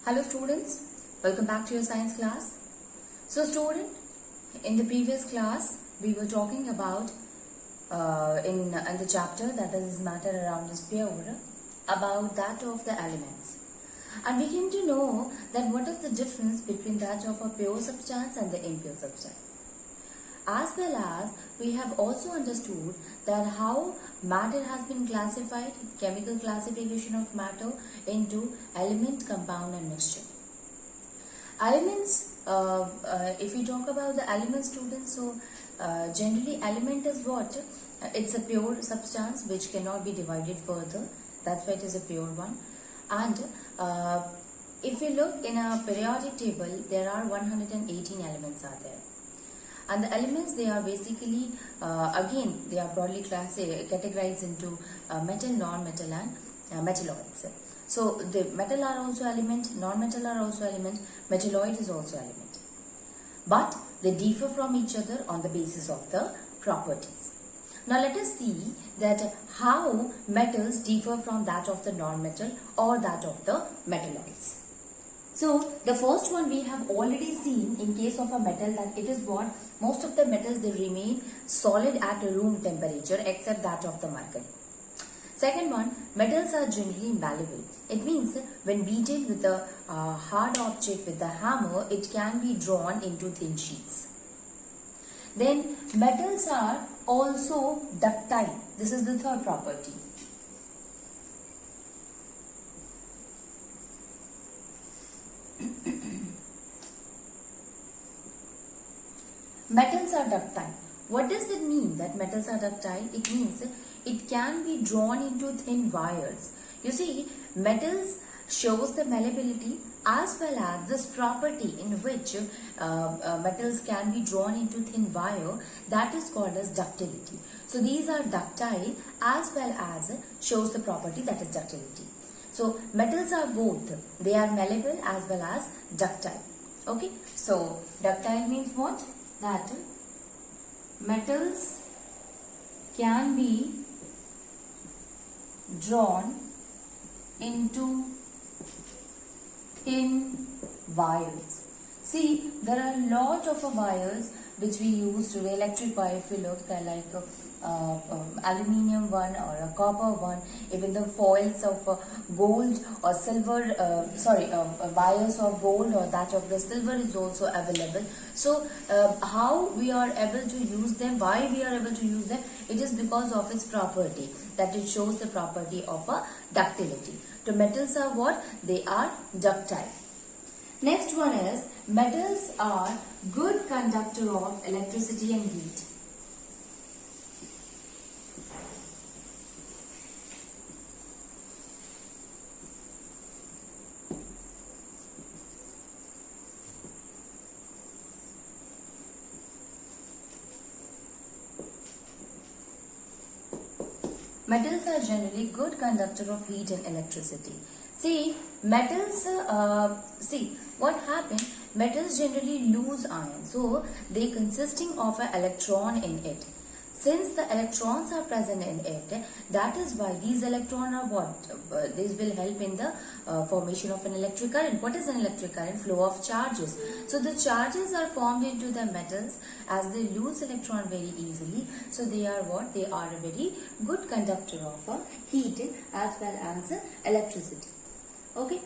Hello students, welcome back to your science class. So student, in the previous class we were talking about in the chapter that is matter around this pure about that of the elements. And we came to know that what is the difference between that of a pure substance and the impure substance. As well as we have also understood that how matter has been classified, chemical classification of matter into element, compound and mixture. Elements, if we talk about the element students, so generally element is what? It's a pure substance which cannot be divided further. That's why it is a pure one. And if we look in a periodic table, there are 118 elements are there. And the elements, they are basically, again, they are broadly categorized into metal, non-metal and metalloids. So, the metal are also element, non-metal are also element, metalloid is also element. But they differ from each other on the basis of the properties. Now, let us see that how metals differ from that of the non-metal or that of the metalloids. So, the first one we have already seen in case of a metal that it is what? Most of the metals, they remain solid at room temperature except that of the mercury. Second one, metals are generally malleable. It means when beaten with a hard object with the hammer, it can be drawn into thin sheets. Then metals are also ductile. This is the third property. Metals are ductile. What does it mean that metals are ductile? It means it can be drawn into thin wires. You see, metals shows the malleability as well as this property in which metals can be drawn into thin wire, that is called as ductility. So these are ductile as well as shows the property that is ductility. So metals are both. They are malleable as well as ductile. Okay. So ductile means what? That metals can be drawn into thin wires. See, there are a lot of wires which we use today. Electric wire, if you look, like aluminium one or a copper one, even the foils of gold or silver, wires of gold or that of the silver is also available. So how we are able to use them, why we are able to use them, it is because of its property, that it shows the property of a ductility. So metals are what? They are ductile. Next one is metals are good conductor of electricity and heat. Metals are generally good conductor of heat and electricity. See, metals, what happened? Metals generally lose ion. So, they consisting of an electron in it. Since the electrons are present in it, that is why these electrons are what? These will help in the formation of an electric current. What is an electric current? Flow of charges. So the charges are formed into the metals as they lose electron very easily. So they are what? They are a very good conductor of heat as well as electricity. Okay.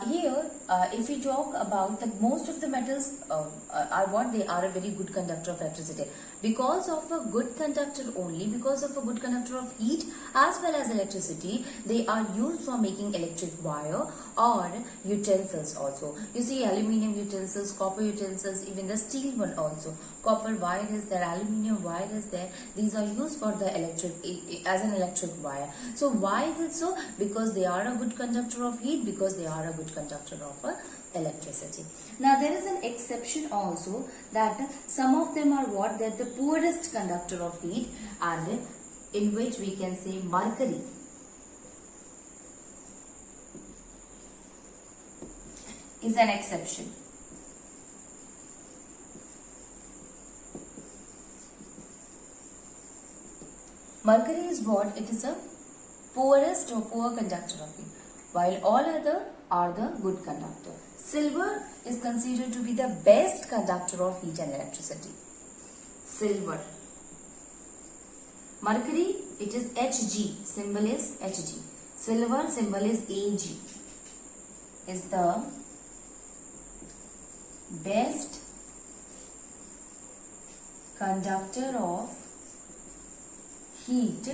Here, if we talk about the most of the metals are what? They are a very good conductor of electricity. Because of a good conductor only, because of a good conductor of heat as well as electricity, they are used for making electric wire or utensils also. You see aluminium utensils, copper utensils, even the steel one also. Copper wire is there, aluminium wire is there. These are used for the electric, as an electric wire. So why is it so? Because they are a good conductor of heat, because they are a good conductor of electricity. Now there is an exception also, that some of them are what? They're the poorest conductor of heat, and in which we can say mercury is an exception. Mercury is what? It is a poorest or poor conductor of heat, while all other are the good conductor. Silver is considered to be the best conductor of heat and electricity. Silver. Mercury, it is Hg, symbol is Hg. Silver, symbol is Ag, is the best conductor of heat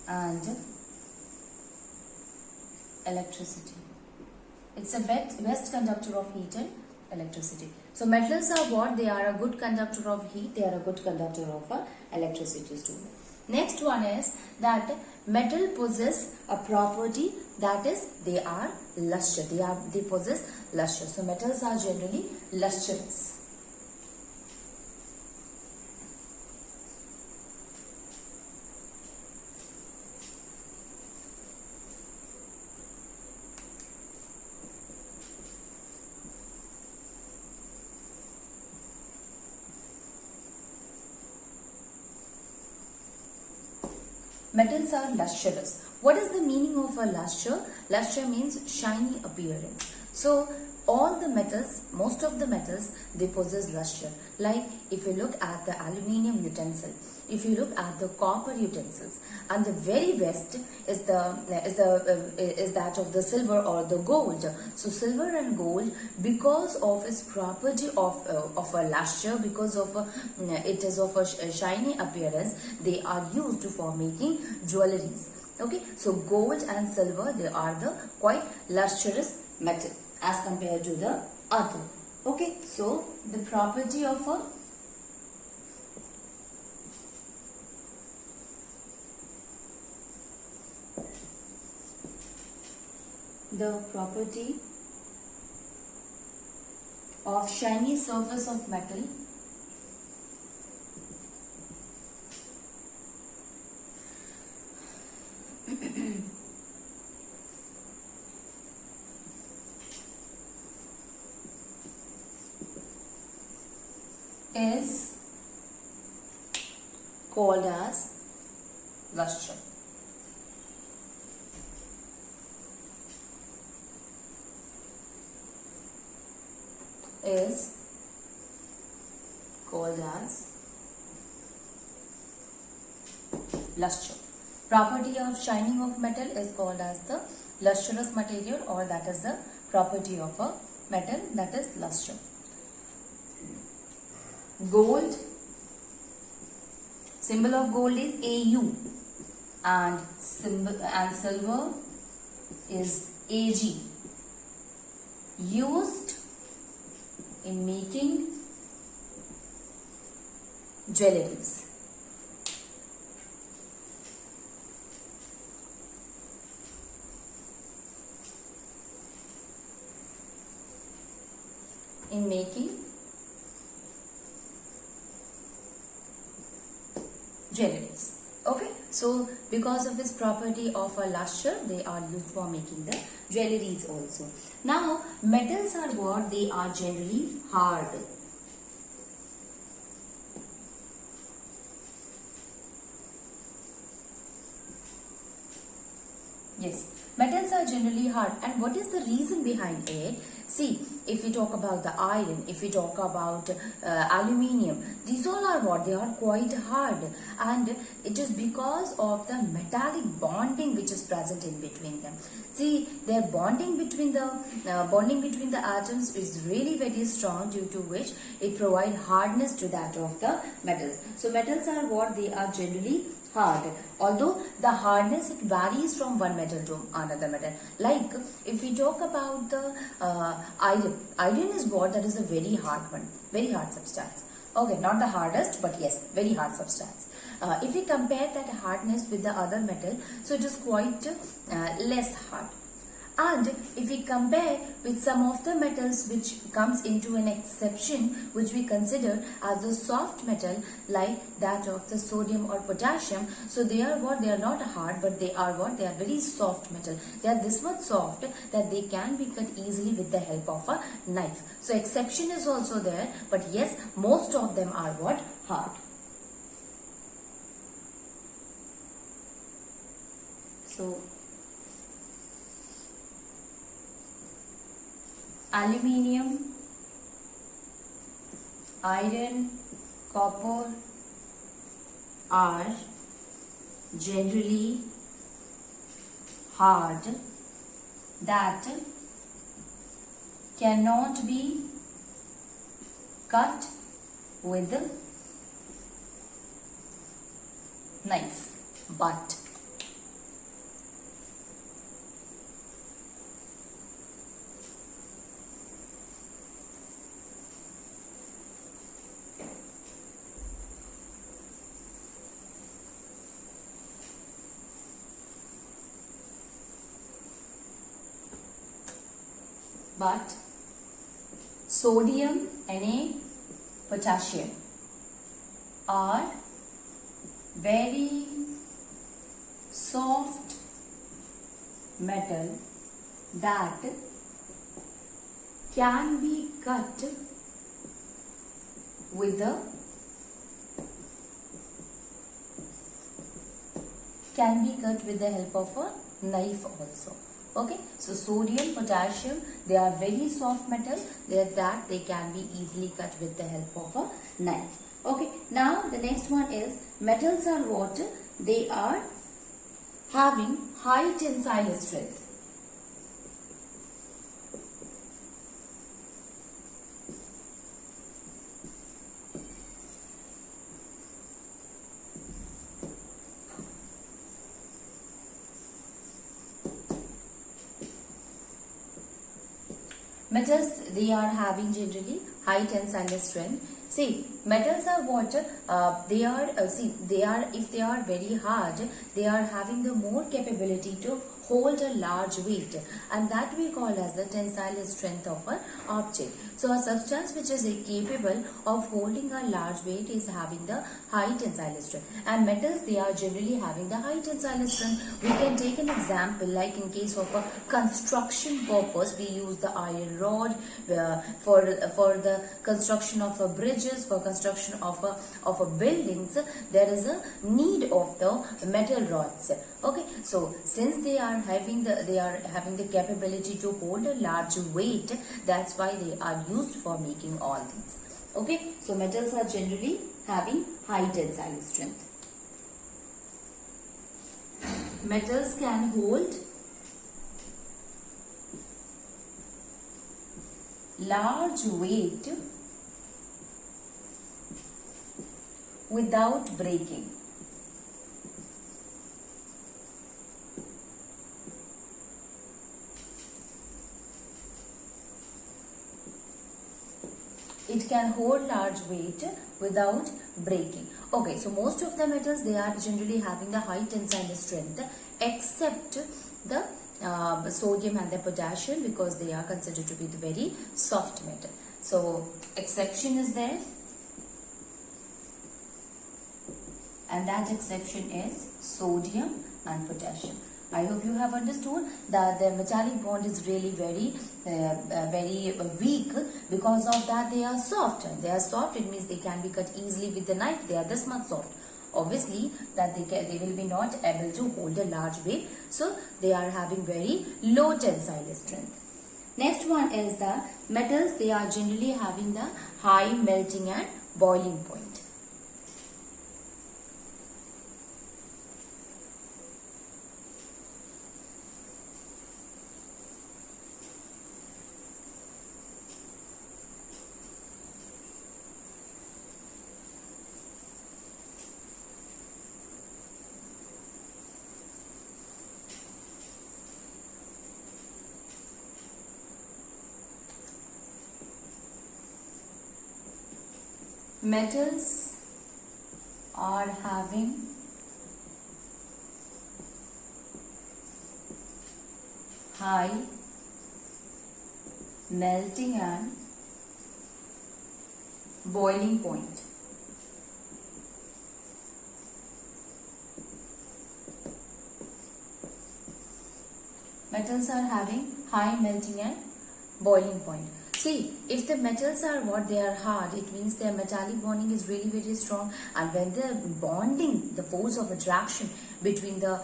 and electricity. It's a best conductor of heat and electricity. So metals are what? They are a good conductor of heat. They are a good conductor of electricity, student. Next one is that metal possess a property, that is they are luster. They possess luster. So metals are generally lustrous. Metals are lustrous. What is the meaning of a luster? Luster means shiny appearance. So all the metals, most of the metals, they possess luster. Like if you look at the aluminium utensil, if you look at the copper utensils, and the very best is that of the silver or the gold. So silver and gold, because of its property of a luster, because of it is of a shiny appearance, they are used for making jewelries. Okay, so gold and silver, they are the quite lustrous metal as compared to the other. Okay, so the property of a shiny surface of metal is called as luster. Is called as luster. Property of shining of metal is called as the lustrous material, or that is the property of a metal, that is luster. Gold, symbol of gold is Au, and silver is Ag, used in making jewelries. In making jewelries. Okay, so because of its property of a luster, they are used for making the jewelries also. Now metals are what? They are generally hard. Yes, metals are generally hard. And what is the reason behind it? See, if we talk about the iron, if we talk about aluminium, these all are what? They are quite hard, and it is because of the metallic bonding which is present in between them. See, their bonding between the atoms is really very strong, due to which it provides hardness to that of the metals. So metals are what? They are generally hard, although the hardness, it varies from one metal to another metal. Like if we talk about the iron is what? That is a very hard one, very hard substance. Okay, not the hardest, but yes, very hard substance. If we compare that hardness with the other metal, so it is quite less hard. And if we compare with some of the metals which comes into an exception, which we consider as a soft metal, like that of the sodium or potassium, so they are what? They are not hard, but they are what? They are very soft metal. They are this much soft that they can be cut easily with the help of a knife. So exception is also there, but yes, most of them are what? Hard. So aluminium, iron, copper are generally hard that cannot be cut with a knife, but sodium Na potassium are very soft metal that can be cut with the help of a knife also. Okay, so sodium, potassium, they are very soft metal that they can be easily cut with the help of a knife. Okay, now the next one is metals are what? They are having high tensile strength. Metals, they are having generally high tensile strength. See, metals are what? They are, if they are very hard, they are having the more capability to hold a large weight, and that we call as the tensile strength of an object. So a substance which is capable of holding a large weight is having the high tensile strength, and metals, they are generally having the high tensile strength. We can take an example like in case of a construction purpose, we use the iron rod for the construction of a bridges, for construction of a buildings, there is a need of the metal rods. Okay, so since they are having the capability to hold a large weight, that's why they are used for making all these. Okay, so metals are generally having high tensile strength. Metals can hold large weight without breaking. It can hold large weight without breaking. Okay, so most of the metals, they are generally having the high tensile strength except the sodium and the potassium, because they are considered to be the very soft metal. So exception is there, and that exception is sodium and potassium. I hope you have understood that the metallic bond is really very weak. Because of that, they are soft. And they are soft, it means they can be cut easily with the knife. They are this much soft. Obviously, that they will be not able to hold a large weight. So they are having very low tensile strength. Next one is the metals. They are generally having the high melting and boiling point. Metals are having high melting and boiling point. Metals are having high melting and boiling point. See, if the metals are what they are hard, it means their metallic bonding is really very strong, and when the bonding, the force of attraction between the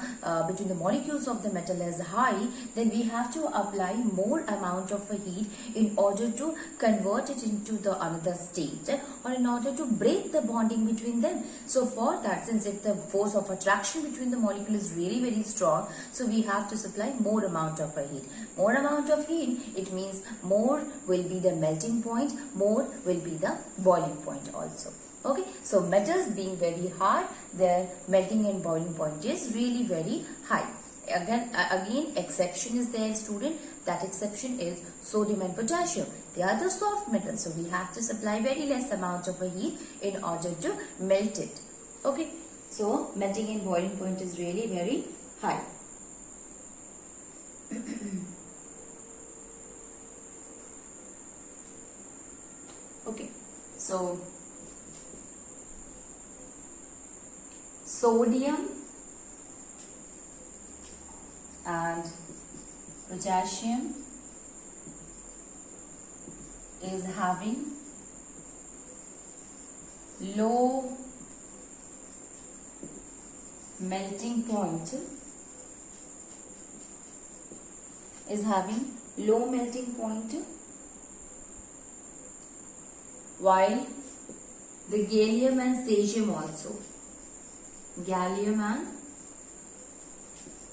molecules of the metal is high, then we have to apply more amount of a heat in order to convert it into the another state, or in order to break the bonding between them. So for that, since if the force of attraction between the molecule is really very strong, so we have to supply more amount of a heat. More amount of heat, it means more will be the melting point, more will be the boiling point also. Okay, so metals being very hard, their melting and boiling point is really very high. Again, exception is there, student. That exception is sodium and potassium. They are the soft metals, so we have to supply very less amount of a heat in order to melt it. Okay, so melting and boiling point is really very high. Okay, so sodium and potassium is having low melting point, while the gallium and cesium also. Gallium and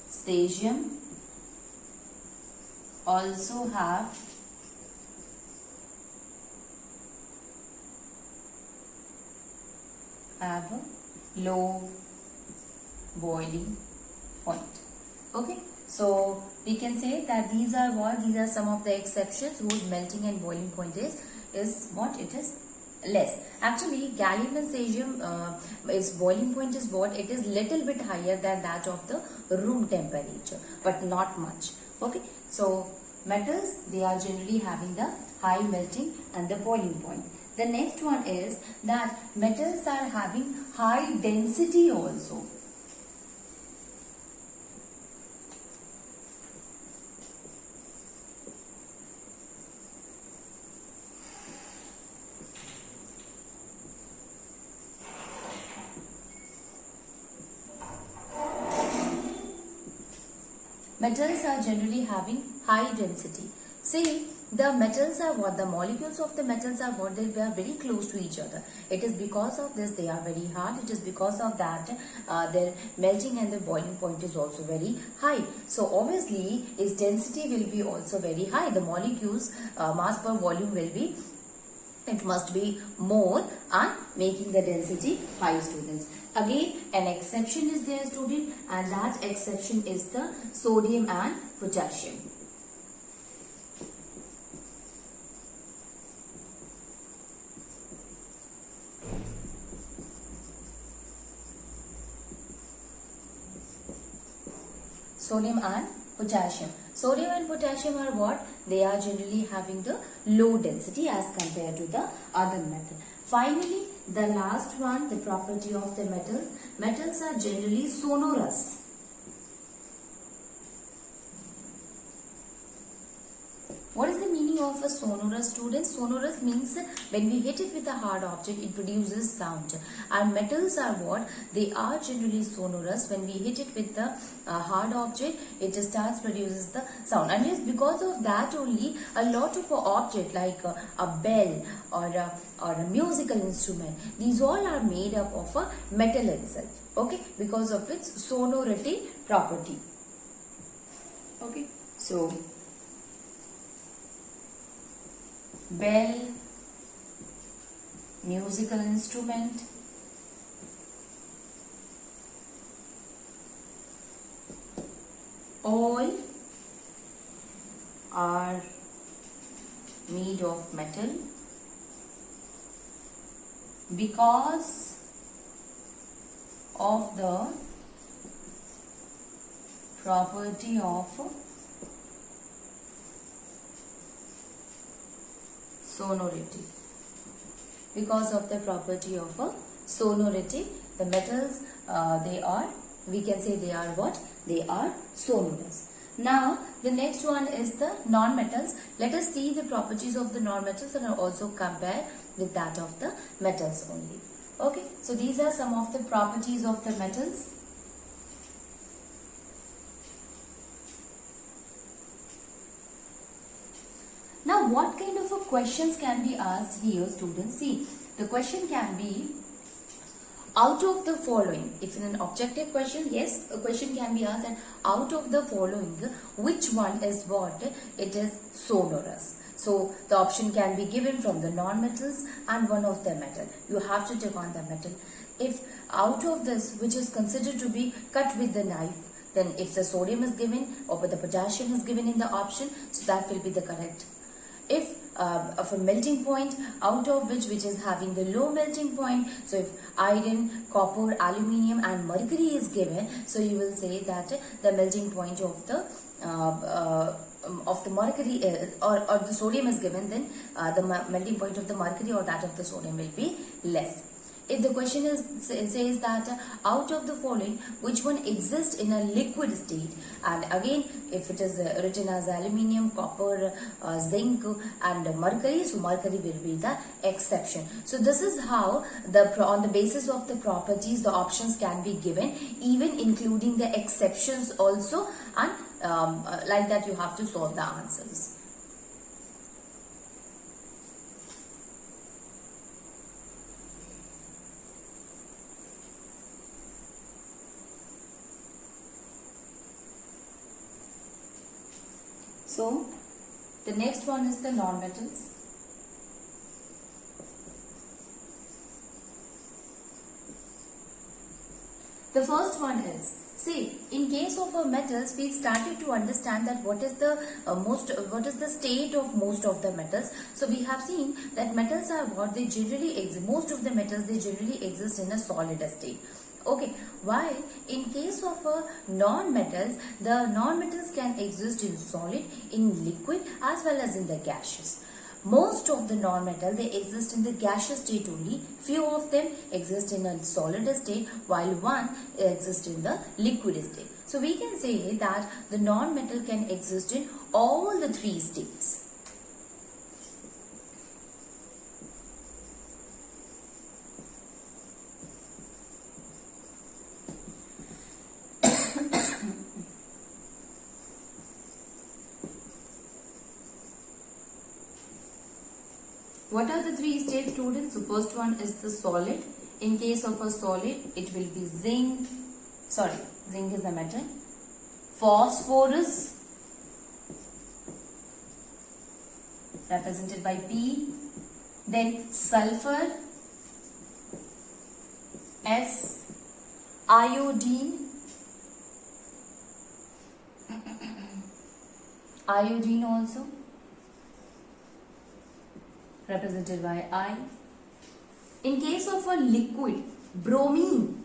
cesium also have a low boiling point. Okay, so we can say that these are what? These are some of the exceptions whose melting and boiling point is what? It is less. Actually, gallium and cesium its boiling point is what? It is little bit higher than that of the room temperature, but not much. Okay, so metals, they are generally having the high melting and the boiling point. The next one is that metals are having high density also. Metals are generally having high density. See, the metals are what? The molecules of the metals are what? They are very close to each other. It is because of this they are very hard. It is because of that their melting and the boiling point is also very high. So obviously its density will be also very high. The molecules mass per volume will be, it must be more, and making the density high, students. Again, an exception is there, student, and that exception is the sodium and potassium. Sodium and potassium. Sodium and potassium are what? They are generally having the low density as compared to the other metal. Finally, the last one, the property of the metals. Metals are generally sonorous. What is the meaning of a sonorous, student? Sonorous means when we hit it with a hard object, it produces sound. And metals are what? They are generally sonorous. When we hit it with the hard object, it starts produces the sound. And yes, because of that only, a lot of object like a bell or a musical instrument, these all are made up of a metal itself. Okay, because of its sonority property. Okay, so bell, musical instrument, all are made of metal because of the property of sonority. Because of the property of a sonority, the metals, they are, we can say they are what? They are sonorous. Now, the next one is the non-metals. Let us see the properties of the non-metals and also compare with that of the metals only. Okay, so these are some of the properties of the metals. Now, what kind of a questions can be asked here, students? See, the question can be out of the following. If in an objective question, yes, a question can be asked, and out of the following, which one is what? It is sonorous. So the option can be given from the non-metals and one of the metal. You have to take on the metal. If out of this, which is considered to be cut with the knife, then if the sodium is given or the potassium is given in the option, so that will be the correct. If of a melting point, out of which is having the low melting point, so if iron, copper, aluminium and mercury is given, so you will say that the melting point of the mercury or the sodium is given, then the melting point of the mercury or that of the sodium will be less. If the question says that out of the following, which one exists in a liquid state, and again if it is written as aluminium, copper, zinc and mercury, so mercury will be the exception. So this is how on the basis of the properties the options can be given, even including the exceptions also, and like that you have to solve the answers. So, the next one is the non-metals. The first one is, see, in case of metals, we started to understand that what is the state of most of the metals. So we have seen that metals are what they generally exist. Most of the metals, they generally exist in a solid state. Okay, while in case of non-metals, the non-metals can exist in solid, in liquid as well as in the gaseous. Most of the non-metal, they exist in the gaseous state only. Few of them exist in a solid state, while one exists in the liquid state. So we can say that the non-metal can exist in all the three states. What are the three states, students? The first one is the solid. In case of a solid, it will be zinc. Sorry, zinc is the metal. Phosphorus, represented by P. Then sulfur, S. Iodine, iodine also, represented by I. In case of a liquid, bromine.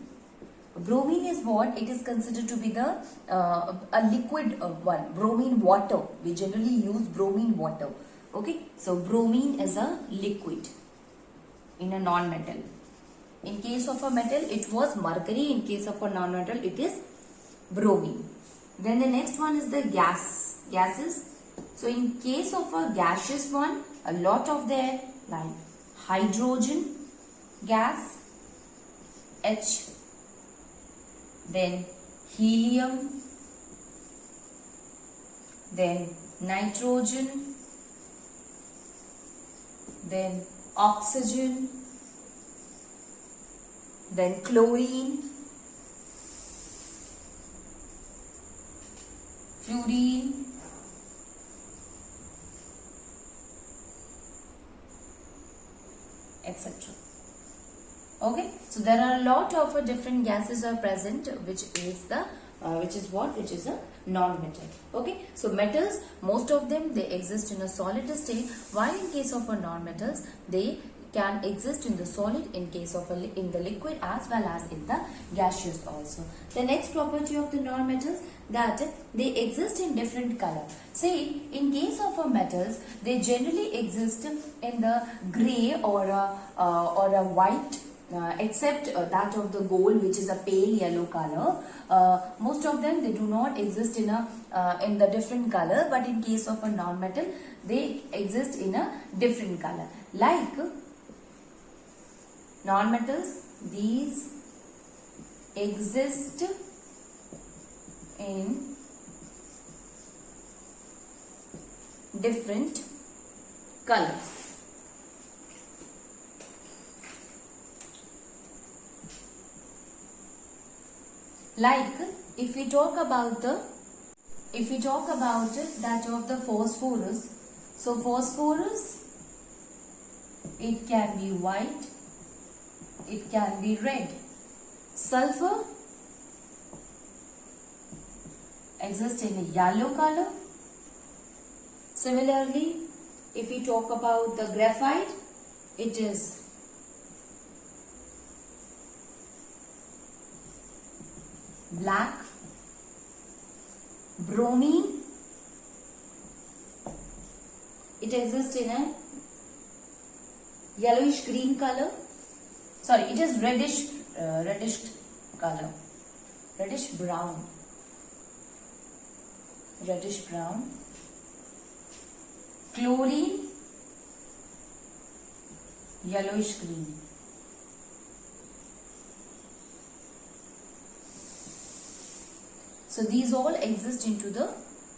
Bromine is what? It is considered to be the a liquid one. Bromine water. We generally use bromine water. Okay. So bromine is a liquid in a non-metal. In case of a metal, it was mercury. In case of a non-metal, it is bromine. Then the next one is the gases. So in case of a gaseous one, a lot of there like hydrogen gas, H, then helium, then nitrogen, then oxygen, then chlorine, fluorine, etc. Okay, so there are a lot of different gases are present, which is a non-metal. Okay, so metals, most of them they exist in a solid state, while in case of a non-metals they can exist in the solid, in case of in the liquid as well as in the gaseous also. The next property of the non-metals, that they exist in different color. Say in case of metals, they generally exist in the gray or a white, except that of the gold, which is a pale yellow color. Most of them they do not exist in the different color, but in case of a non-metal they exist in a different color. Like non-metals, these exist in different colors. Like if we talk about that of the phosphorus, so phosphorus, it can be white, it can be red. Sulfur exists in a yellow color. Similarly, if we talk about the graphite, it is black. Bromine, it exists in a yellowish green color. Sorry, it is reddish color, reddish brown. Chlorine, yellowish green. So these all exist into the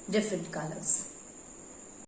different colors.